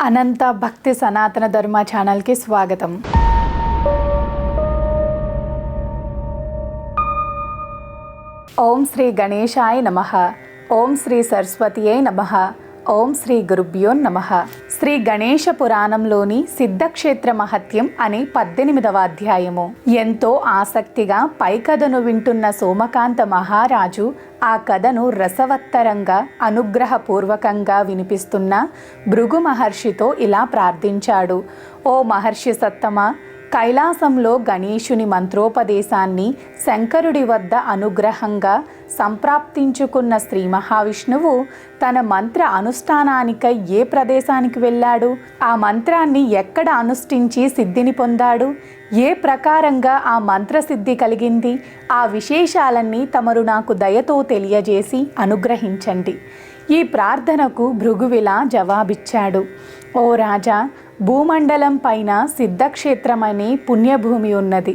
అనంత భక్తి సనాతన ధర్మ ఛానల్కి స్వాగతం. ఓం శ్రీ గణేశాయ నమః. ఓం శ్రీ సరస్వతియే నమః. ఓం శ్రీ గురుభ్యో నమః. శ్రీ గణేశ పురాణంలోని సిద్ధక్షేత్ర మహత్యం అనే 18వ అధ్యాయము. ఎంతో ఆసక్తిగా పై కథను వింటున్న సోమకాంత మహారాజు ఆ కథను రసవత్తరంగా అనుగ్రహపూర్వకంగా వినిపిస్తున్న భృగు మహర్షితో ఇలా ప్రార్థించాడు. ఓ మహర్షి సత్తమ, కైలాసంలో గణేశుని మంత్రోపదేశాన్ని శంకరుడి వద్ద అనుగ్రహంగా సంప్రాప్తించుకున్న శ్రీ మహావిష్ణువు తన మంత్ర అనుష్ఠానానికై ఏ ప్రదేశానికి వెళ్ళాడు? ఆ మంత్రాన్ని ఎక్కడ అనుష్ఠించి సిద్ధిని పొందాడు? ఏ ప్రకారంగా ఆ మంత్రసిద్ధి కలిగింది? ఆ విశేషాలన్నీ తమరు నాకు దయతో తెలియజేసి అనుగ్రహించండి. ఈ ప్రార్థనకు భృగువిలా జవాబిచ్చాడు. ఓ రాజా, భూమండలం పైన సిద్ధక్షేత్రమనే పుణ్యభూమి ఉన్నది.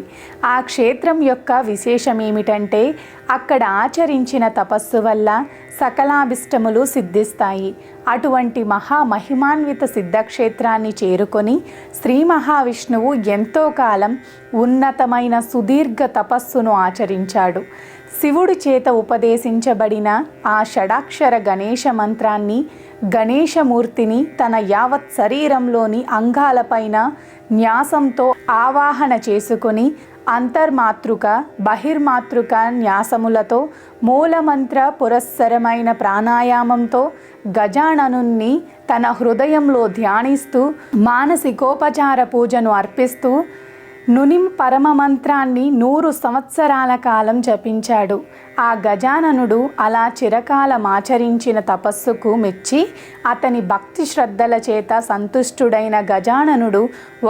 ఆ క్షేత్రం యొక్క విశేషమేమిటంటే అక్కడ ఆచరించిన తపస్సు వల్ల సకలాభిష్టములు సిద్ధిస్తాయి. అటువంటి మహామహిమాన్విత సిద్ధక్షేత్రాన్ని చేరుకొని శ్రీ మహావిష్ణువు ఎంతో కాలం ఉన్నతమైన సుదీర్ఘ తపస్సును ఆచరించాడు. శివుడి చేత ఉపదేశించబడిన ఆ షడాక్షర గణేశ మంత్రాన్ని, గణేశమూర్తిని తన యావత్ శరీరంలోని అంగాలపైన న్యాసంతో ఆవాహన చేసుకొని అంతర్మాతృక బహిర్మాతృక న్యాసములతో మూలమంత్ర పురస్సరమైన ప్రాణాయామంతో గజాననుణ్ణి తన హృదయంలో ధ్యానిస్తూ మానసికోపచార పూజను అర్పిస్తూ నునిం పరమమంత్రాన్ని 100 సంవత్సరాల కాలం జపించాడు. ఆ గజాననుడు అలా చిరకాలమాచరించిన తపస్సుకు మెచ్చి అతని భక్తి శ్రద్ధల చేత సంతుష్టుడైన గజాననుడు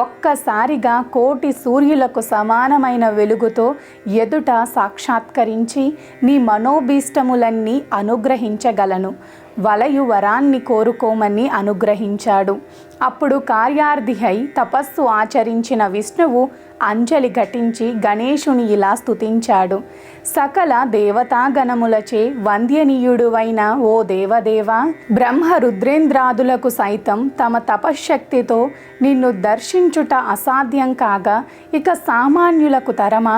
ఒక్కసారిగా 1,000,000 సూర్యులకు సమానమైన వెలుగుతో ఎదుట సాక్షాత్కరించి నీ మనోభీష్టములన్నీ అనుగ్రహించగలను, వలయు వరాన్ని కోరుకోమని అనుగ్రహించాడు. అప్పుడు కార్యార్థి అయి తపస్సు ఆచరించిన విష్ణువు అంజలి ఘటించి గణేశుని ఇలా స్తుతించాడు. సకల దేవతాగణములచే వంద్యనీయుడువైన ఓ దేవదేవా, బ్రహ్మ రుద్రేంద్రాదులకు సైతం తమ తపశ్శక్తితో నిన్ను దర్శించుట అసాధ్యం కాగా ఇక సామాన్యులకు తరమా?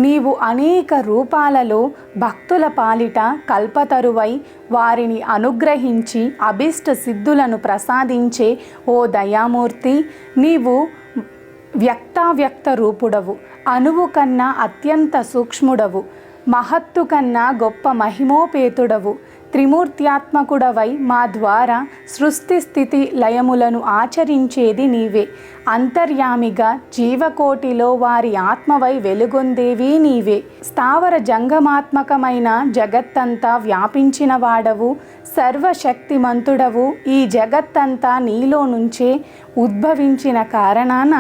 నీవు అనేక రూపాలలో భక్తుల పాలిట కల్పతరువై వారిని అనుగ్రహించి అభిష్ట సిద్ధులను ప్రసాదించే ఓ దయామూర్తి, నీవు వ్యక్తావ్యక్త రూపుడవు, అణువు కన్నా అత్యంత సూక్ష్ముడవు, మహత్తు కన్నా గొప్ప మహిమోపేతుడవు, త్రిమూర్త్యాత్మకుడవై మా ద్వారా సృష్టి స్థితి లయములను ఆచరించేది నీవే. అంతర్యామిగా జీవకోటిలో వారి ఆత్మవై వెలుగొందేవి నీవే. స్థావర జంగమాత్మకమైన జగత్తంతా వ్యాపించిన వాడవు, సర్వశక్తిమంతుడవు. ఈ జగత్తంతా నీలో నుంచే ఉద్భవించిన కారణాన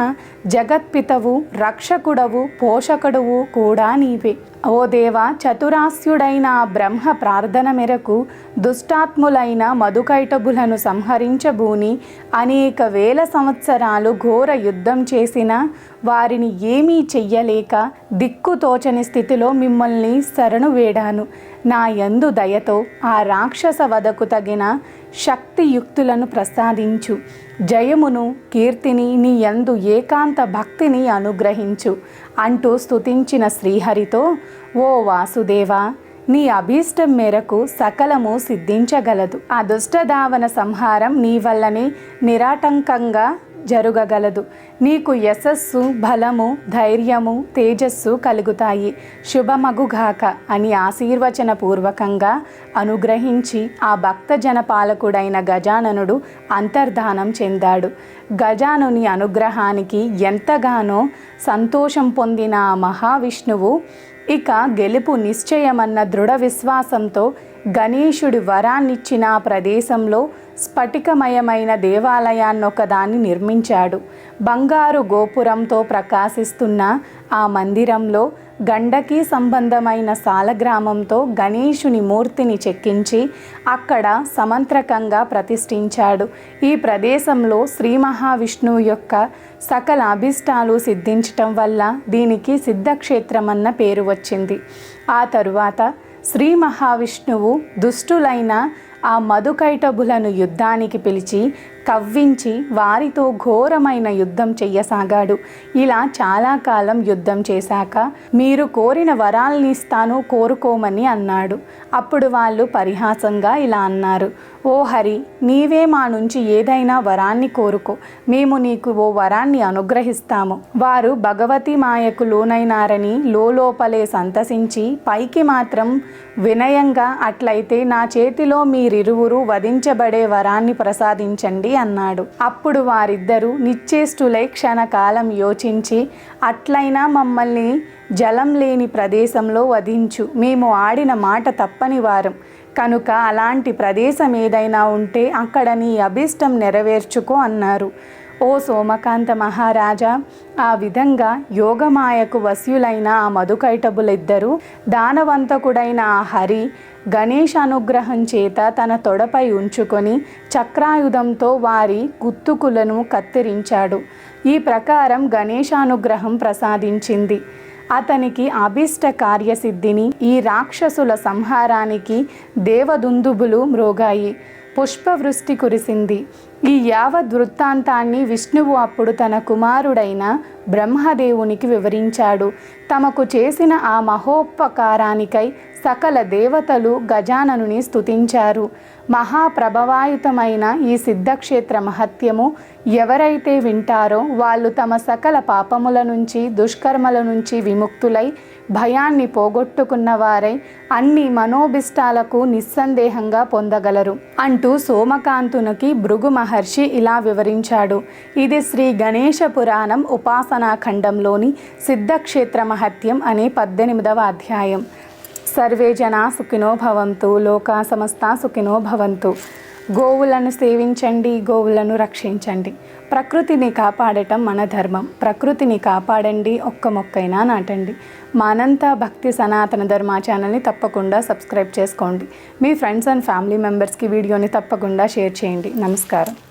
జగత్పితవు, రక్షకుడవు, పోషకుడవు కూడా నీవే. ఓ దేవ, చతురాస్యుడైన బ్రహ్మ ప్రార్థన మేరకు దుష్టాత్ములైన మధుకైటబులను సంహరించబూని అనేక వేల సంవత్సరాలు ఘోర యుద్ధం చేసిన వారిని ఏమీ చెయ్యలేక దిక్కుతోచని స్థితిలో మిమ్మల్ని శరణు వేడాను. నా యందు దయతో ఆ రాక్షస వధకు తగిన శక్తియుక్తులను ప్రసాదించు. జయమును కీర్తిని నీ యందు ఏకాంత భక్తిని అనుగ్రహించు అంటూ స్తుతించిన శ్రీహరితో, ఓ వాసుదేవా, నీ అభీష్టం మేరకు సకలము సిద్ధించగలదు. ఆ దుష్టదావన సంహారం నీ వల్లనే నిరాటంకంగా జరుగగలదు. నీకు యశస్సు, బలము, ధైర్యము, తేజస్సు కలుగుతాయి. శుభమగుగాక అని ఆశీర్వచన పూర్వకంగా అనుగ్రహించి ఆ భక్తజన పాలకుడైన గజాననుడు అంతర్ధానం చెందాడు. గజానుని అనుగ్రహానికి ఎంతగానో సంతోషం పొందిన ఆ మహావిష్ణువు ఇక గెలుపు నిశ్చయమన్న దృఢ విశ్వాసంతో గణేశుడి వరాన్నిచ్చిన ఆ ప్రదేశంలో స్ఫటికమయమైన దేవాలయాన్నొకదాన్ని నిర్మించాడు. బంగారు గోపురంతో ప్రకాశిస్తున్న ఆ మందిరంలో గండకీ సంబంధమైన సాలగ్రామంతో గణేశుని మూర్తిని చెక్కించి అక్కడ సమంత్రకంగా ప్రతిష్ఠించాడు. ఈ ప్రదేశంలో శ్రీ మహావిష్ణువు యొక్క సకల అభిష్టాలు సిద్ధించటం వల్ల దీనికి సిద్ధక్షేత్రమన్న పేరు వచ్చింది. ఆ తరువాత శ్రీ మహావిష్ణువు దుష్టులైన ఆ మధుకైటభులను యుద్ధానికి పిలిచి కవ్వించి వారితో ఘోరమైన యుద్ధం చెయ్యసాగాడు. ఇలా చాలా కాలం యుద్ధం చేశాక మీరు కోరిన వరాల్ని ఇస్తాను, కోరుకోమని అన్నాడు. అప్పుడు వాళ్ళు పరిహాసంగా ఇలా అన్నారు, ఓ హరి, నీవే మా నుంచి ఏదైనా వరాన్ని కోరుకో, మేము నీకు ఓ వరాన్ని అనుగ్రహిస్తాము. వారు భగవతి మాయకు లోనైనారని లోపలే సంతసించి పైకి మాత్రం వినయంగా, అట్లయితే నా చేతిలో మీరిరువురు వధించబడే వరాన్ని ప్రసాదించండి అన్నాడు. అప్పుడు వారిద్దరూ నిశ్చేష్టులై క్షణకాలం యోచించి, అట్లయినా మమ్మల్ని జలం లేని ప్రదేశంలో వధించు, మేము ఆడిన మాట తప్పని వారం కనుక అలాంటి ప్రదేశం ఏదైనా ఉంటే అక్కడ నీ అభీష్టం నెరవేర్చుకో అన్నారు. ఓ సోమకాంత మహారాజా, ఆ విధంగా యోగమాయకు వశ్యులైన ఆ మధుకైటబులిద్దరూ దానవంతకుడైన ఆ హరి గణేష్ అనుగ్రహం చేత తన తొడపై ఉంచుకొని చక్రాయుధంతో వారి కుత్తుకులను కత్తిరించాడు. ఈ ప్రకారం గణేశానుగ్రహం ప్రసాదించింది. అతనికి అభీష్ట కార్యసిద్ధిని, ఈ రాక్షసుల సంహారానికి దేవదుందుబులు మ్రోగాయి. పుష్పవృష్టి కురిసింది. ఈ యావత్ వృత్తాంతాన్ని విష్ణువు అప్పుడు తన కుమారుడైన బ్రహ్మదేవునికి వివరించాడు. తమకు చేసిన ఆ మహోపకారానికై సకల దేవతలు గజాననుని స్తుతించారు. మహాప్రభవాయుతమైన ఈ సిద్ధక్షేత్ర మహత్యము ఎవరైతే వింటారో వాళ్ళు తమ సకల పాపముల నుంచి, దుష్కర్మల నుంచి విముక్తులై భయాన్ని పోగొట్టుకున్న వారై అన్ని మనోభిష్టాలకు నిస్సందేహంగా పొందగలరు అంటూ సోమకాంతునికి భృగు మహర్షి ఇలా వివరించాడు. ఇది శ్రీ గణేశ పురాణం ఉపాసనా ఖండంలోని సిద్ధక్షేత్ర మహత్యం అనే 18వ అధ్యాయం. సర్వే జనా సుఖినో భవంతు, లోకా సమస్తా సుఖినో భవంతు. గోవులను సేవించండి, గోవులను రక్షించండి. ప్రకృతిని కాపాడటం మన ధర్మం. ప్రకృతిని కాపాడండి, ఒక్క మొక్కైనా నాటండి. మా అనంత భక్తి సనాతన ధర్మ ఛానల్ని తప్పకుండా సబ్స్క్రైబ్ చేసుకోండి. మీ ఫ్రెండ్స్ అండ్ ఫ్యామిలీ మెంబర్స్కి వీడియోని తప్పకుండా షేర్ చేయండి. నమస్కారం.